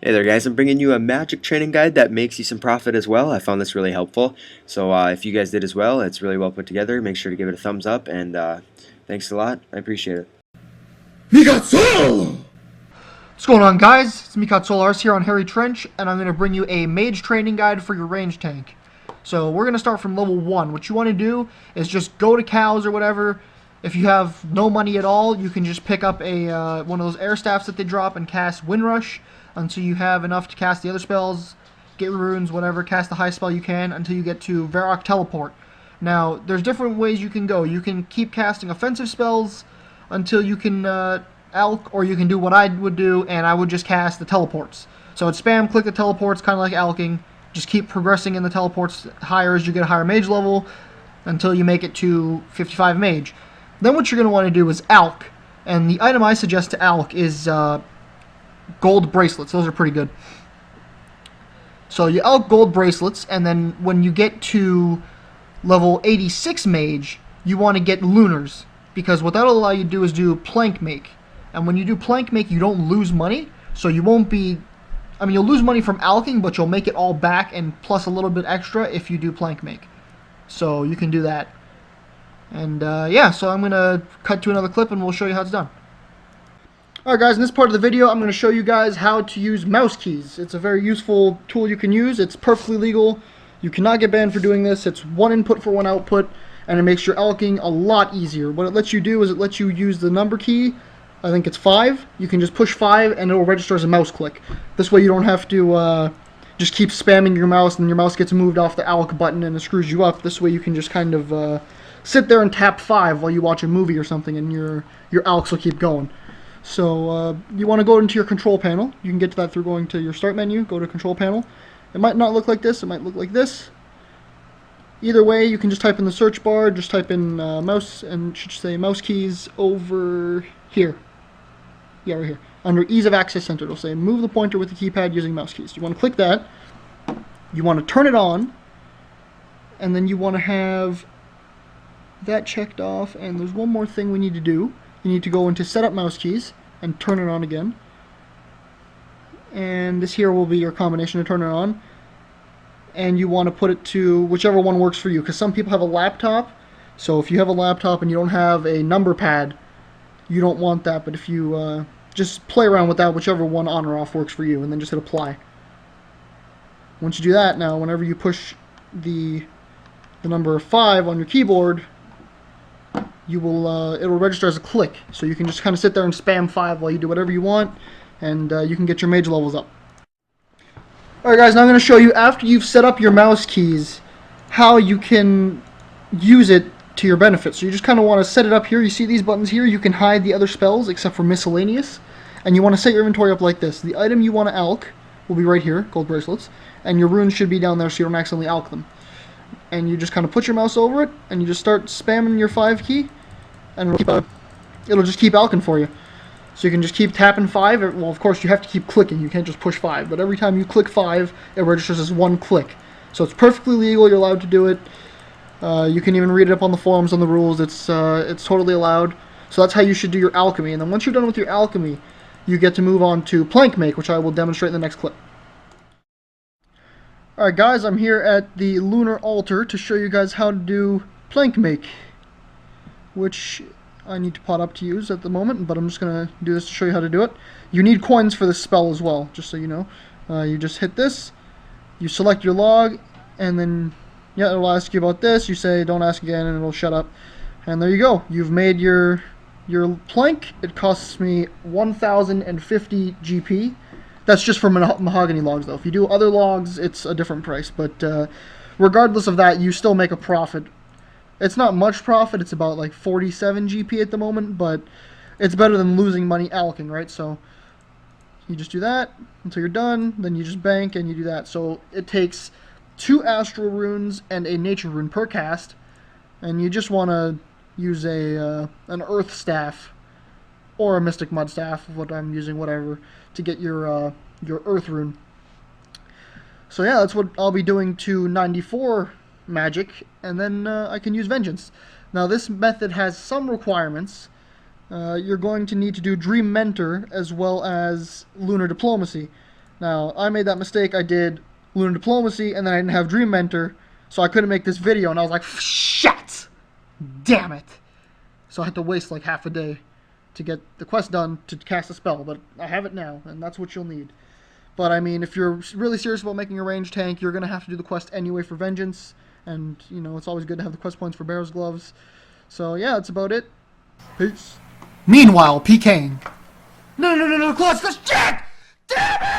Hey there guys, I'm bringing you a magic training guide that makes you some profit as well. I found this really helpful, so if you guys did as well, it's really well put together. Make sure to give it a thumbs up, and thanks a lot. I appreciate it. Mikatsul! What's going on, guys? It's Mikatsul here on Harry Trench, and I'm going to bring you a mage training guide for your range tank. So we're going to start from level 1. What you want to do is just go to cows or whatever. If you have no money at all, you can just pick up a one of those air staffs that they drop and cast Windrush until you have enough to cast the other spells, get runes, whatever, cast the high spell you can until you get to Varrock Teleport. Now, there's different ways you can go. You can keep casting offensive spells until you can alch, or you can do what I would do, and I would just cast the teleports. So it's spam, click the teleports, kind of like alching. Just keep progressing in the teleports higher as you get a higher mage level until you make it to 55 mage. Then what you're going to want to do is alch, and the item I suggest to alch is gold bracelets. Those are pretty good. So you alch gold bracelets, and then when you get to level 86 mage, you want to get lunars, because what that'll allow you to do is do plank make. And when you do plank make, you don't lose money, so you won't be, I mean, you'll lose money from alching, but you'll make it all back and plus a little bit extra if you do plank make. So you can do that. And yeah, so I'm going to cut to another clip and we'll show you how it's done. Alright guys, in this part of the video I'm going to show you guys how to use mouse keys. It's a very useful tool you can use. It's perfectly legal. You cannot get banned for doing this. It's one input for one output, and it makes your alching a lot easier. What it lets you do is it lets you use the number key. I think it's 5. You can just push 5 and it will register as a mouse click. This way you don't have to just keep spamming your mouse and your mouse gets moved off the alch button and it screws you up. This way you can just kind of sit there and tap 5 while you watch a movie or something, and your alchs will keep going. So you want to go into your control panel. You can get to that through going to your start menu, go to control panel. It might not look like this, it might look like this. Either way, you can just type in the search bar, just type in mouse, and it should say mouse keys over here. Yeah, right here. Under ease of access center, it'll say move the pointer with the keypad using mouse keys. You want to click that. You want to turn it on, and then you want to have that checked off, and there's one more thing we need to do. You need to go into setup mouse keys and turn it on again, and this here will be your combination to turn it on, and you want to put it to whichever one works for you, because some people have a laptop. So if you have a laptop and you don't have a number pad, you don't want that. But if you just play around with that, whichever one on or off works for you, and then just hit apply. Once you do that, now whenever you push the number 5 on your keyboard, you will it will register as a click, so you can just kind of sit there and spam 5 while you do whatever you want, and you can get your mage levels up. Alright guys, now I'm going to show you, after you've set up your mouse keys, how you can use it to your benefit. So you just kind of want to set it up here. You see these buttons here? You can hide the other spells except for miscellaneous, and you want to set your inventory up like this. The item you want to alch will be right here, gold bracelets, and your runes should be down there so you don't accidentally alch them. And you just kind of put your mouse over it, and you just start spamming your 5 key, and it'll just keep alching for you. So you can just keep tapping 5. Well, of course, you have to keep clicking. You can't just push 5. But every time you click 5, it registers as one click. So it's perfectly legal. You're allowed to do it. You can even read it up on the forums on the rules. It's totally allowed. So that's how you should do your alchemy. And then once you're done with your alchemy, you get to move on to plank make, which I will demonstrate in the next clip. Alright guys, I'm here at the lunar altar to show you guys how to do plank make, which I need to pot up to use at the moment, but I'm just going to do this to show you how to do it. You need coins for this spell as well, just so you know. You just hit this, you select your log, and then yeah, it'll ask you about this. You say don't ask again and it'll shut up. And there you go. You've made your plank. It costs me 1,050 GP. That's just for mahogany logs, though. If you do other logs, it's a different price. But regardless of that, you still make a profit. It's not much profit. It's about like 47 GP at the moment, but it's better than losing money alching, right? So you just do that until you're done. Then you just bank and you do that. So it takes 2 astral runes and a nature rune per cast, and you just want to use an earth staff or a mystic mud staff, what I'm using, whatever, to get your earth rune. So yeah, that's what I'll be doing to 94 magic, and then I can use vengeance. Now this method has some requirements. You're going to need to do Dream Mentor as well as Lunar Diplomacy. Now, I made that mistake. I did Lunar Diplomacy, and then I didn't have Dream Mentor, so I couldn't make this video, and I was like, shit! Damn it! So I had to waste like half a day to get the quest done to cast a spell, but I have it now, and that's what you'll need. But I mean, if you're really serious about making a ranged tank, you're going to have to do the quest anyway for Vengeance, and, you know, it's always good to have the quest points for Bear's Gloves. So yeah, that's about it. Peace. Meanwhile, PKing. No, Claus, shit! Damn it!